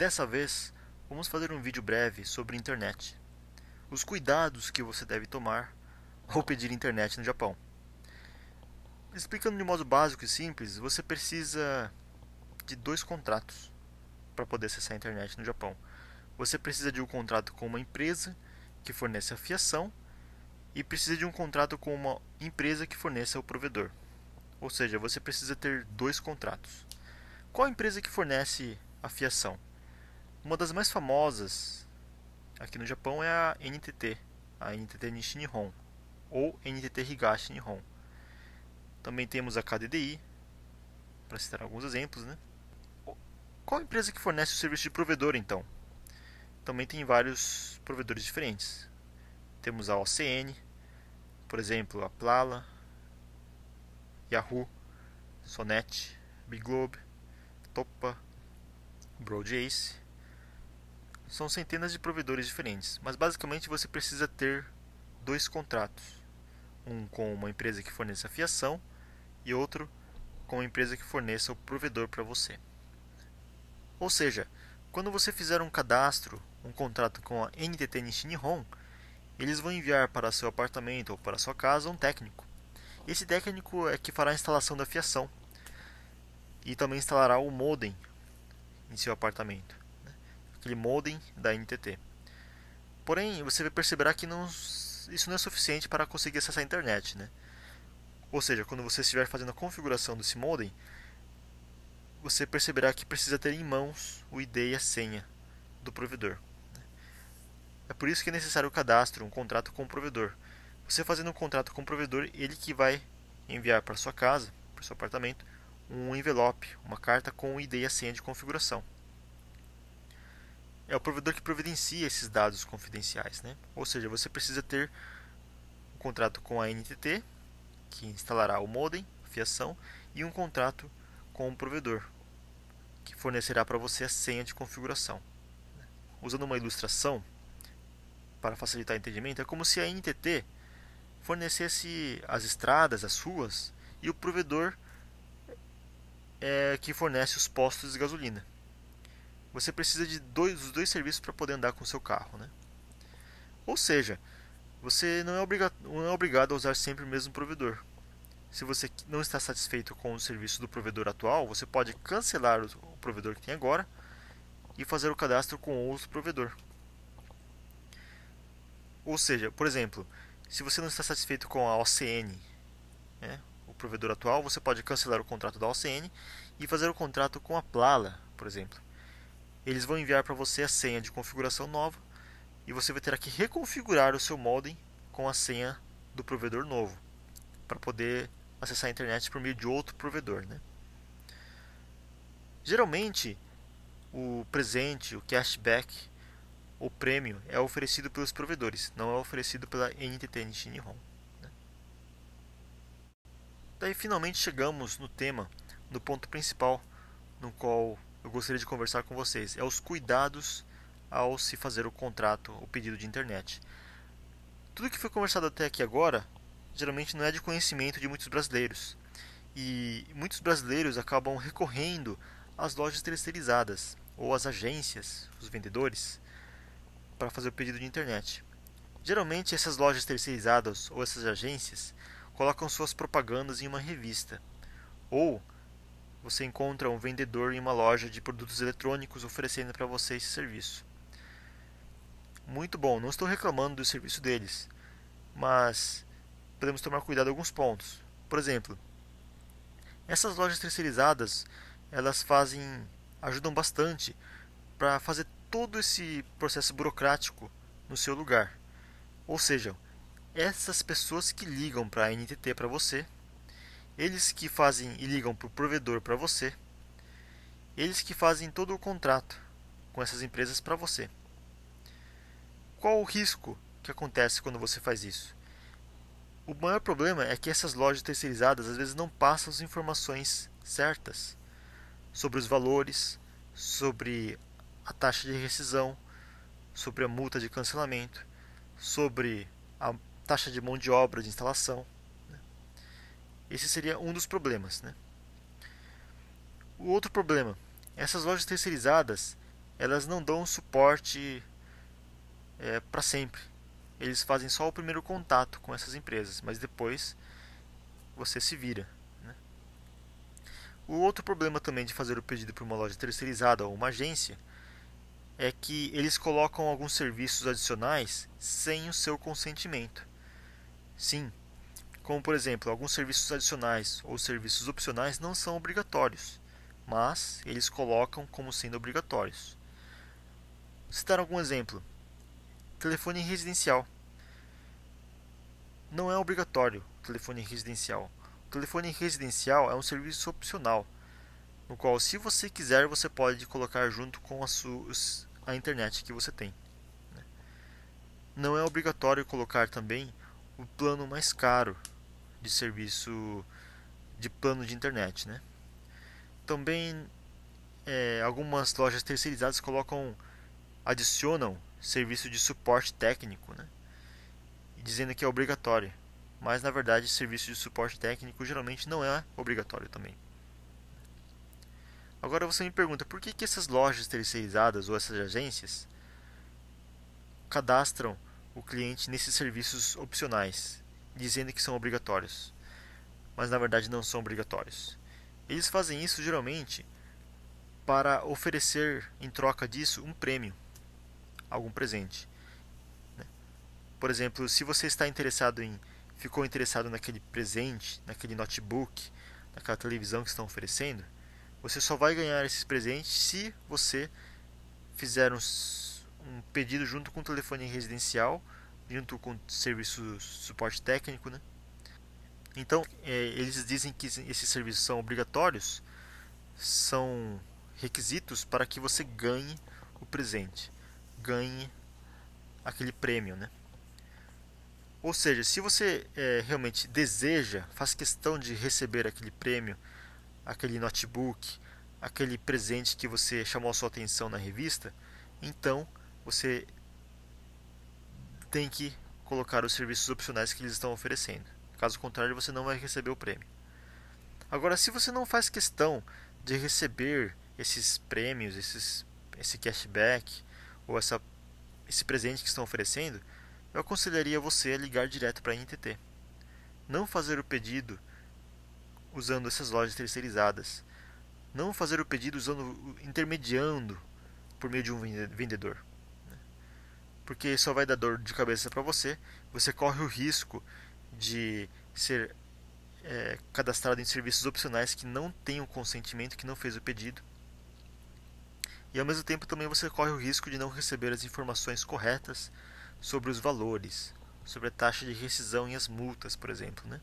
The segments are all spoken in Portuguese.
Dessa vez, vamos fazer um vídeo breve sobre internet. Os cuidados que você deve tomar ao pedir internet no Japão. Explicando de modo básico e simples, você precisa de 2 contratos para poder acessar a internet no Japão. Você precisa de um contrato com uma empresa que fornece a fiação e precisa de um contrato com uma empresa que forneça o provedor. Ou seja, você precisa ter 2 contratos. Qual a empresa que fornece a fiação? Uma das mais famosas aqui no Japão é a NTT Nishin Nihon, ou NTT Higashi Nihon. Também temos a KDDI, para citar alguns exemplos, né? Qual a empresa que fornece o serviço de provedor, então? Também tem vários provedores diferentes. Temos a OCN, por exemplo, a Plala, Yahoo, Sonet, Biglobe, Topa, Broadace. São centenas de provedores diferentes, mas basicamente você precisa ter 2 contratos. Um com uma empresa que forneça a fiação e outro com uma empresa que forneça o provedor para você. Ou seja, quando você fizer um cadastro, um contrato com a NTT Nishin Nihon, eles vão enviar para seu apartamento ou para sua casa um técnico. Esse técnico é que fará a instalação da fiação e também instalará o modem em seu apartamento, aquele modem da NTT. Porém, você perceberá que isso não é suficiente para conseguir acessar a internet, né? Ou seja, quando você estiver fazendo a configuração desse modem, você perceberá que precisa ter em mãos o ID e a senha do provedor. É por isso que é necessário o cadastro, um contrato com o provedor. Você fazendo um contrato com o provedor, ele que vai enviar para sua casa, para o seu apartamento, um envelope, uma carta com o ID e a senha de configuração. É o provedor que providencia esses dados confidenciais, né? Ou seja, você precisa ter um contrato com a NTT, que instalará o modem, a fiação, e um contrato com o provedor, que fornecerá para você a senha de configuração. Usando uma ilustração, para facilitar o entendimento, é como se a NTT fornecesse as estradas, as ruas, e o provedor é que fornece os postos de gasolina. Você precisa de dos dois serviços para poder andar com o seu carro, né? Ou seja, você não é obrigado a usar sempre o mesmo provedor. Se você não está satisfeito com o serviço do provedor atual, você pode cancelar o provedor que tem agora e fazer o cadastro com outro provedor. Ou seja, por exemplo, se você não está satisfeito com a OCN, né, o provedor atual, você pode cancelar o contrato da OCN e fazer o contrato com a Plala, por exemplo. Eles vão enviar para você a senha de configuração nova e você vai ter que reconfigurar o seu modem com a senha do provedor novo para poder acessar a internet por meio de outro provedor, né? Geralmente, o presente, o cashback, o prêmio é oferecido pelos provedores, não é oferecido pela NTT Nishin Nihon, né? Daí finalmente chegamos no tema, no ponto principal, no qual eu gostaria de conversar com vocês, é os cuidados ao se fazer o contrato, o pedido de internet. Tudo que foi conversado até aqui agora, geralmente não é de conhecimento de muitos brasileiros. E muitos brasileiros acabam recorrendo às lojas terceirizadas, ou às agências, os vendedores, para fazer o pedido de internet. Geralmente essas lojas terceirizadas ou essas agências colocam suas propagandas em uma revista, ou você encontra um vendedor em uma loja de produtos eletrônicos oferecendo para você esse serviço. Muito bom, não estou reclamando do serviço deles, mas podemos tomar cuidado em alguns pontos. Por exemplo, essas lojas terceirizadas, elas ajudam bastante para fazer todo esse processo burocrático no seu lugar. Ou seja, essas pessoas que ligam para a NTT para você, eles que fazem e ligam para o provedor para você, eles que fazem todo o contrato com essas empresas para você. Qual o risco que acontece quando você faz isso? O maior problema é que essas lojas terceirizadas às vezes não passam as informações certas sobre os valores, sobre a taxa de rescisão, sobre a multa de cancelamento, sobre a taxa de mão de obra de instalação. Esse seria um dos problemas, né? O outro problema, essas lojas terceirizadas, elas não dão suporte para sempre. Eles fazem só o primeiro contato com essas empresas, mas depois você se vira, né? O outro problema também de fazer o pedido para uma loja terceirizada ou uma agência é que eles colocam alguns serviços adicionais sem o seu consentimento. Sim, como por exemplo, alguns serviços adicionais ou serviços opcionais não são obrigatórios, mas eles colocam como sendo obrigatórios. Vou citar algum exemplo. Telefone residencial. Não é obrigatório o telefone residencial. O telefone residencial é um serviço opcional, no qual, se você quiser, você pode colocar junto com a internet que você tem. Não é obrigatório colocar também o plano mais caro de serviço de plano de internet, né? Também algumas lojas terceirizadas adicionam serviço de suporte técnico, né? Dizendo que é obrigatório, mas na verdade serviço de suporte técnico geralmente não é obrigatório também. Agora você me pergunta, por que essas lojas terceirizadas ou essas agências cadastram o cliente nesses serviços opcionais, dizendo que são obrigatórios, mas na verdade não são obrigatórios? Eles fazem isso geralmente para oferecer em troca disso um prêmio, algum presente. Por exemplo, se você ficou interessado naquele presente, naquele notebook, naquela televisão que estão oferecendo, você só vai ganhar esses presentes se você fizer um pedido junto com o telefone residencial, junto com o serviço de suporte técnico, né? Então, eles dizem que esses serviços são obrigatórios, são requisitos para que você ganhe o presente, ganhe aquele prêmio, né? Ou seja, se você realmente deseja, faz questão de receber aquele prêmio, aquele notebook, aquele presente que você chamou a sua atenção na revista, então você tem que colocar os serviços opcionais que eles estão oferecendo. Caso contrário, você não vai receber o prêmio. Agora, se você não faz questão de receber esses prêmios, esse cashback ou esse presente que estão oferecendo, eu aconselharia você a ligar direto para a NTT. Não fazer o pedido usando essas lojas terceirizadas. Não fazer o pedido intermediando por meio de um vendedor. Porque só vai dar dor de cabeça para você. Você corre o risco de ser cadastrado em serviços opcionais que não tem o consentimento, que não fez o pedido. E ao mesmo tempo também você corre o risco de não receber as informações corretas sobre os valores, sobre a taxa de rescisão e as multas, por exemplo, né?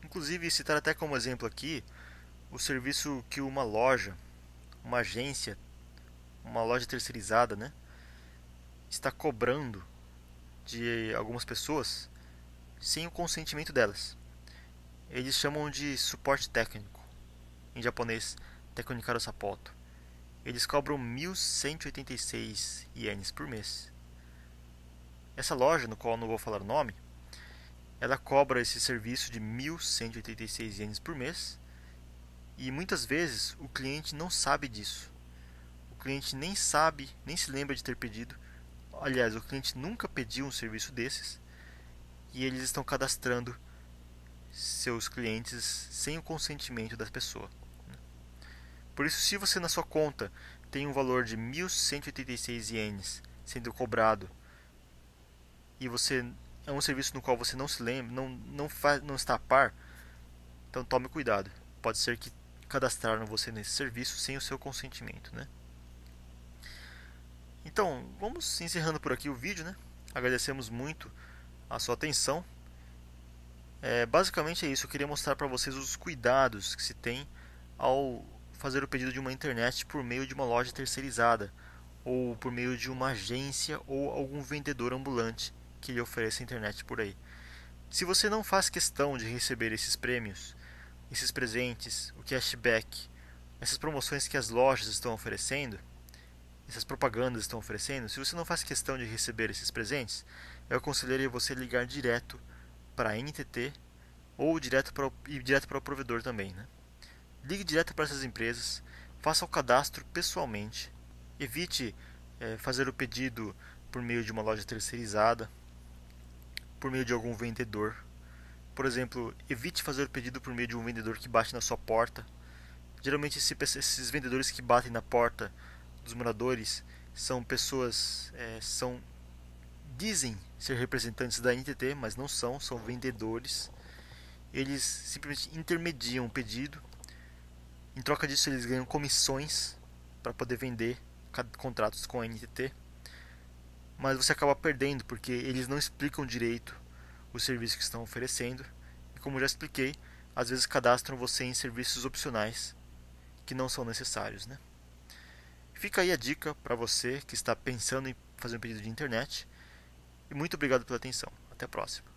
Inclusive, citar até como exemplo aqui o serviço que uma loja, uma agência, uma loja terceirizada, né, está cobrando de algumas pessoas sem o consentimento delas. Eles chamam de suporte técnico, em japonês, Tekunicaru Sapoto. Eles cobram 1.186 ienes por mês. Essa loja, no qual eu não vou falar o nome, ela cobra esse serviço de 1.186 ienes por mês e muitas vezes o cliente não sabe disso. O cliente nem sabe, nem se lembra de ter pedido. Aliás, o cliente nunca pediu um serviço desses e eles estão cadastrando seus clientes sem o consentimento da pessoa. Por isso, se você na sua conta tem um valor de 1.186 ienes sendo cobrado e você é um serviço no qual você não se lembra, não está a par, então tome cuidado. Pode ser que cadastraram você nesse serviço sem o seu consentimento, né? Então, vamos encerrando por aqui o vídeo, né? Agradecemos muito a sua atenção. Basicamente é isso. Eu queria mostrar para vocês os cuidados que se tem ao fazer o pedido de uma internet por meio de uma loja terceirizada ou por meio de uma agência ou algum vendedor ambulante que lhe ofereça internet por aí. Se você não faz questão de receber esses prêmios, esses presentes, o cashback, essas promoções que as lojas estão oferecendo, essas propagandas estão oferecendo, se você não faz questão de receber esses presentes, eu aconselharia você ligar direto para a NTT ou direto para o provedor também, né? Ligue direto para essas empresas, faça o cadastro pessoalmente, Evite fazer o pedido por meio de uma loja terceirizada, por meio de algum vendedor. Por exemplo, evite fazer o pedido por meio de um vendedor que bate na sua porta. Geralmente esses vendedores que batem na porta dos moradores são pessoas, dizem ser representantes da NTT, mas não são, são vendedores. Eles simplesmente intermediam o pedido. Em troca disso, eles ganham comissões para poder vender contratos com a NTT. Mas você acaba perdendo porque eles não explicam direito o serviço que estão oferecendo. E como já expliquei, às vezes cadastram você em serviços opcionais que não são necessários, né? Fica aí a dica para você que está pensando em fazer um pedido de internet. E muito obrigado pela atenção. Até a próxima.